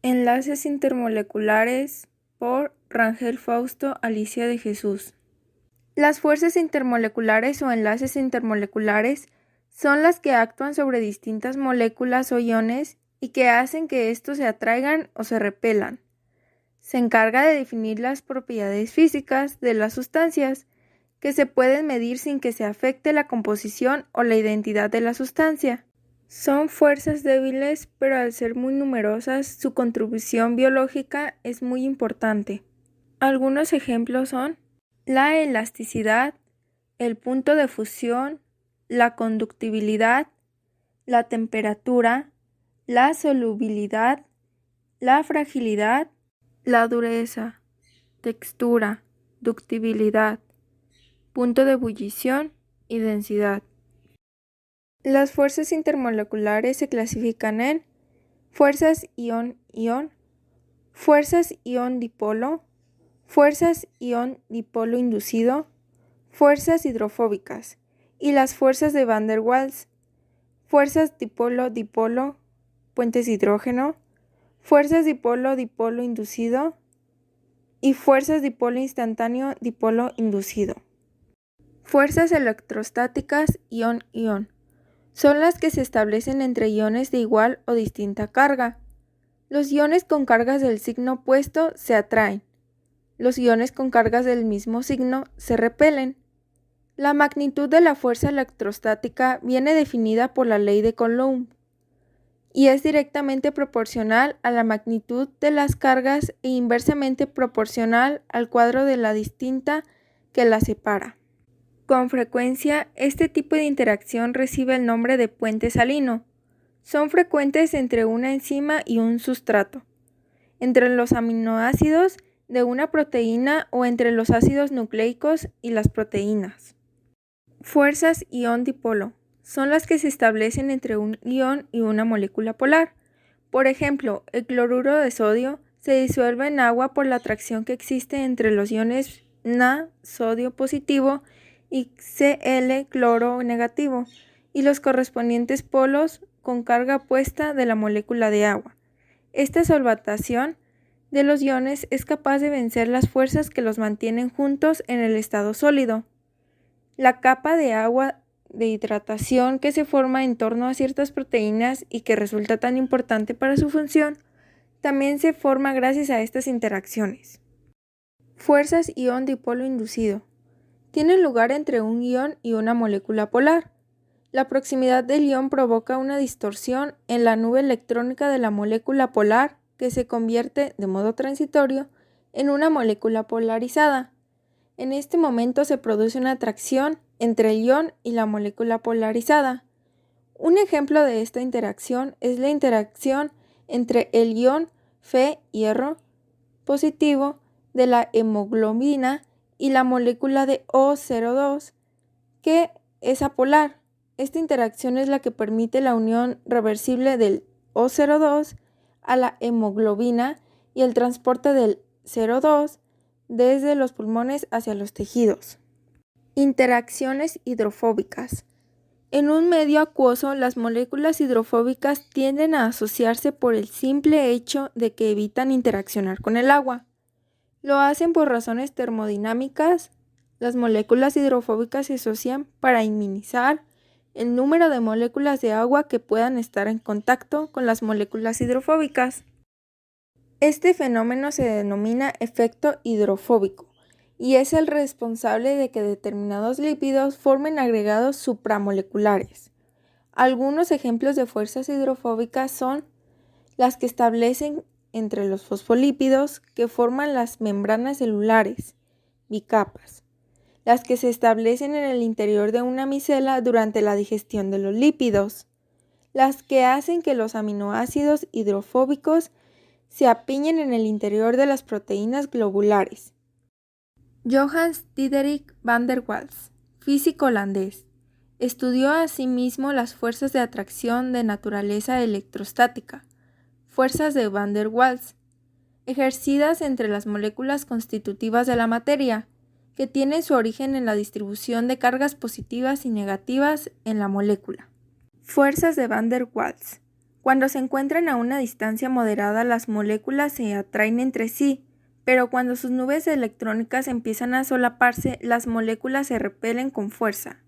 Enlaces intermoleculares por Rangel Fausto Alicia de Jesús. Las fuerzas intermoleculares o enlaces intermoleculares son las que actúan sobre distintas moléculas o iones y que hacen que estos se atraigan o se repelan. Se encarga de definir las propiedades físicas de las sustancias, que se pueden medir sin que se afecte la composición o la identidad de la sustancia. Son fuerzas débiles, pero al ser muy numerosas, su contribución biológica es muy importante. Algunos ejemplos son la elasticidad, el punto de fusión, la conductibilidad, la temperatura, la solubilidad, la fragilidad, la dureza, textura, ductibilidad, punto de ebullición y densidad. Las fuerzas intermoleculares se clasifican en fuerzas ion-ion, fuerzas ion-dipolo, fuerzas ion-dipolo inducido, fuerzas hidrofóbicas y las fuerzas de Van der Waals, fuerzas dipolo-dipolo, puentes de hidrógeno, fuerzas dipolo-dipolo inducido y fuerzas dipolo instantáneo-dipolo inducido. Fuerzas electrostáticas ion-ion son las que se establecen entre iones de igual o distinta carga. Los iones con cargas del signo opuesto se atraen. Los iones con cargas del mismo signo se repelen. La magnitud de la fuerza electrostática viene definida por la ley de Coulomb y es directamente proporcional a la magnitud de las cargas e inversamente proporcional al cuadro de la distinta que las separa. Con frecuencia, este tipo de interacción recibe el nombre de puente salino. Son frecuentes entre una enzima y un sustrato, entre los aminoácidos de una proteína o entre los ácidos nucleicos y las proteínas. Fuerzas ion-dipolo son las que se establecen entre un ion y una molécula polar. Por ejemplo, el cloruro de sodio se disuelve en agua por la atracción que existe entre los iones Na, sodio positivo, y Cl, cloro negativo, y los correspondientes polos con carga opuesta de la molécula de agua. Esta solvatación de los iones es capaz de vencer las fuerzas que los mantienen juntos en el estado sólido. La capa de agua de hidratación que se forma en torno a ciertas proteínas y que resulta tan importante para su función, también se forma gracias a estas interacciones. Fuerzas ion-dipolo inducido. Tienen lugar entre un ion y una molécula polar. La proximidad del ion provoca una distorsión en la nube electrónica de la molécula polar que se convierte, de modo transitorio, en una molécula polarizada. En este momento se produce una atracción entre el ion y la molécula polarizada. Un ejemplo de esta interacción es la interacción entre el ion Fe, hierro, positivo, de la hemoglobina y la molécula de O02, que es apolar. Esta interacción es la que permite la unión reversible del O02 a la hemoglobina y el transporte del 02 desde los pulmones hacia los tejidos. Interacciones hidrofóbicas. En un medio acuoso, las moléculas hidrofóbicas tienden a asociarse por el simple hecho de que evitan interaccionar con el agua. Lo hacen por razones termodinámicas. Las moléculas hidrofóbicas se asocian para minimizar el número de moléculas de agua que puedan estar en contacto con las moléculas hidrofóbicas. Este fenómeno se denomina efecto hidrofóbico y es el responsable de que determinados lípidos formen agregados supramoleculares. Algunos ejemplos de fuerzas hidrofóbicas son las que establecen entre los fosfolípidos que forman las membranas celulares, bicapas, las que se establecen en el interior de una micela durante la digestión de los lípidos, las que hacen que los aminoácidos hidrofóbicos se apiñen en el interior de las proteínas globulares. Johannes Diederik van der Waals, físico holandés, estudió asimismo las fuerzas de atracción de naturaleza electrostática, fuerzas de Van der Waals, ejercidas entre las moléculas constitutivas de la materia, que tienen su origen en la distribución de cargas positivas y negativas en la molécula. Fuerzas de Van der Waals. Cuando se encuentran a una distancia moderada, las moléculas se atraen entre sí, pero cuando sus nubes electrónicas empiezan a solaparse, las moléculas se repelen con fuerza.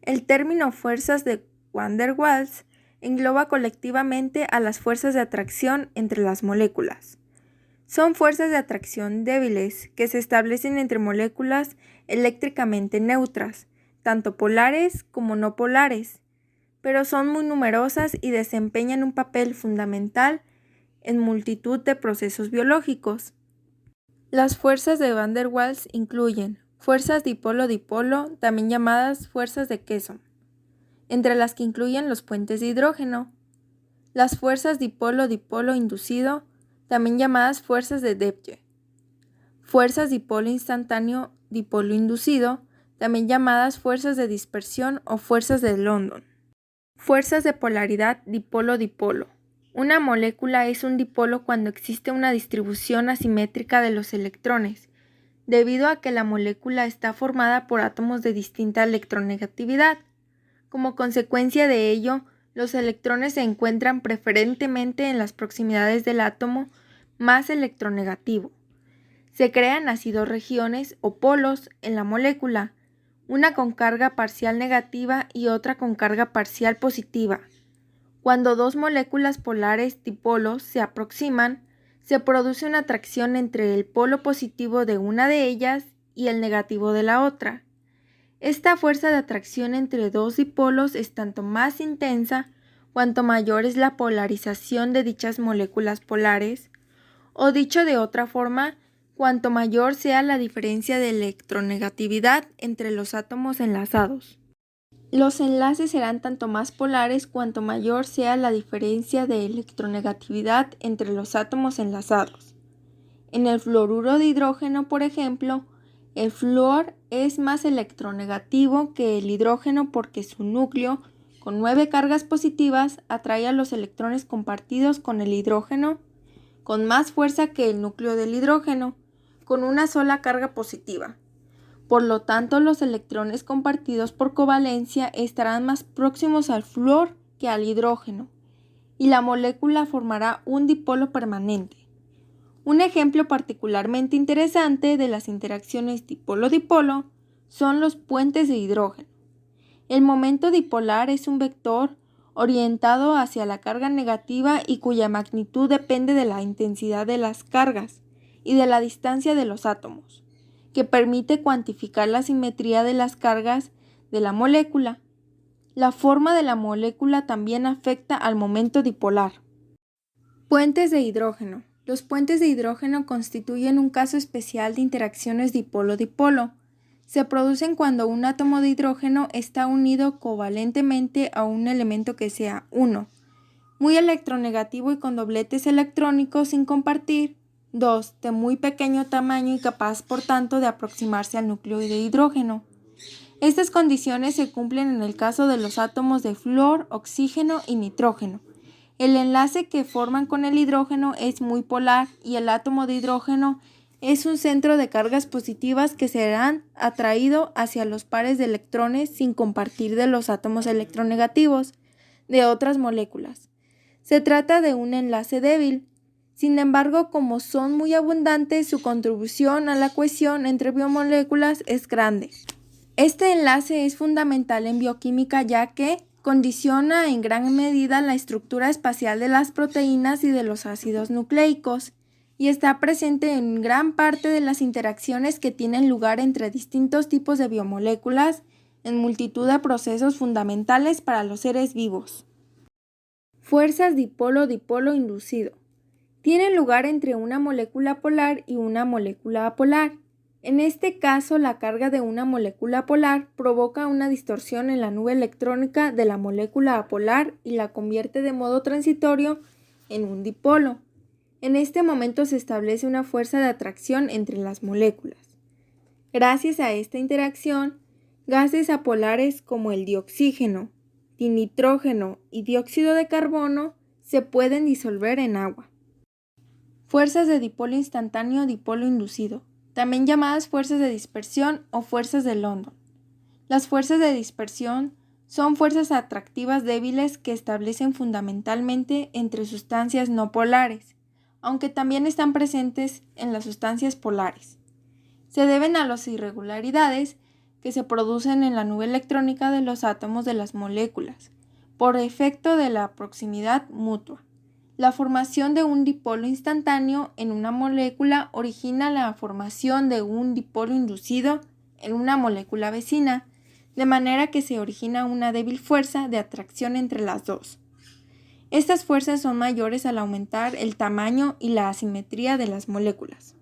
El término fuerzas de Van der Waals engloba colectivamente a las fuerzas de atracción entre las moléculas. Son fuerzas de atracción débiles que se establecen entre moléculas eléctricamente neutras, tanto polares como no polares, pero son muy numerosas y desempeñan un papel fundamental en multitud de procesos biológicos. Las fuerzas de Van der Waals incluyen fuerzas dipolo-dipolo, también llamadas fuerzas de Keson, entre las que incluyen los puentes de hidrógeno. Las fuerzas dipolo-dipolo inducido, también llamadas fuerzas de Debye. Fuerzas dipolo instantáneo dipolo inducido, también llamadas fuerzas de dispersión o fuerzas de London. Fuerzas de polaridad dipolo-dipolo. Una molécula es un dipolo cuando existe una distribución asimétrica de los electrones, debido a que la molécula está formada por átomos de distinta electronegatividad. Como consecuencia de ello, los electrones se encuentran preferentemente en las proximidades del átomo más electronegativo. Se crean así dos regiones o polos en la molécula, una con carga parcial negativa y otra con carga parcial positiva. Cuando dos moléculas polares dipolos se aproximan, se produce una atracción entre el polo positivo de una de ellas y el negativo de la otra. Esta fuerza de atracción entre dos dipolos es tanto más intensa cuanto mayor es la polarización de dichas moléculas polares, o dicho de otra forma, cuanto mayor sea la diferencia de electronegatividad entre los átomos enlazados. Los enlaces serán tanto más polares cuanto mayor sea la diferencia de electronegatividad entre los átomos enlazados. En el fluoruro de hidrógeno, por ejemplo, el flúor es más electronegativo que el hidrógeno porque su núcleo, con 9 cargas positivas, atrae a los electrones compartidos con el hidrógeno con más fuerza que el núcleo del hidrógeno, con una sola carga positiva. Por lo tanto, los electrones compartidos por covalencia estarán más próximos al flúor que al hidrógeno, y la molécula formará un dipolo permanente. Un ejemplo particularmente interesante de las interacciones dipolo-dipolo son los puentes de hidrógeno. El momento dipolar es un vector orientado hacia la carga negativa y cuya magnitud depende de la intensidad de las cargas y de la distancia de los átomos, que permite cuantificar la simetría de las cargas de la molécula. La forma de la molécula también afecta al momento dipolar. Puentes de hidrógeno. Los puentes de hidrógeno constituyen un caso especial de interacciones dipolo-dipolo. Se producen cuando un átomo de hidrógeno está unido covalentemente a un elemento que sea 1, muy electronegativo y con dobletes electrónicos sin compartir, 2, de muy pequeño tamaño y capaz por tanto de aproximarse al núcleo de hidrógeno. Estas condiciones se cumplen en el caso de los átomos de flúor, oxígeno y nitrógeno. El enlace que forman con el hidrógeno es muy polar y el átomo de hidrógeno es un centro de cargas positivas que serán atraído hacia los pares de electrones sin compartir de los átomos electronegativos de otras moléculas. Se trata de un enlace débil. Sin embargo, como son muy abundantes, su contribución a la cohesión entre biomoléculas es grande. Este enlace es fundamental en bioquímica ya que condiciona en gran medida la estructura espacial de las proteínas y de los ácidos nucleicos, y está presente en gran parte de las interacciones que tienen lugar entre distintos tipos de biomoléculas en multitud de procesos fundamentales para los seres vivos. Fuerzas dipolo-dipolo inducido. Tienen lugar entre una molécula polar y una molécula apolar. En este caso, la carga de una molécula polar provoca una distorsión en la nube electrónica de la molécula apolar y la convierte de modo transitorio en un dipolo. En este momento se establece una fuerza de atracción entre las moléculas. Gracias a esta interacción, gases apolares como el dioxígeno, dinitrógeno y dióxido de carbono se pueden disolver en agua. Fuerzas de dipolo instantáneo dipolo inducido, también llamadas fuerzas de dispersión o fuerzas de London. Las fuerzas de dispersión Son fuerzas atractivas débiles que establecen fundamentalmente entre sustancias no polares, aunque también están presentes en las sustancias polares. Se deben a las irregularidades que se producen en la nube electrónica de los átomos de las moléculas, por efecto de la proximidad mutua. La formación de un dipolo instantáneo en una molécula origina la formación de un dipolo inducido en una molécula vecina, de manera que se origina una débil fuerza de atracción entre las dos. Estas fuerzas son mayores al aumentar el tamaño y la asimetría de las moléculas.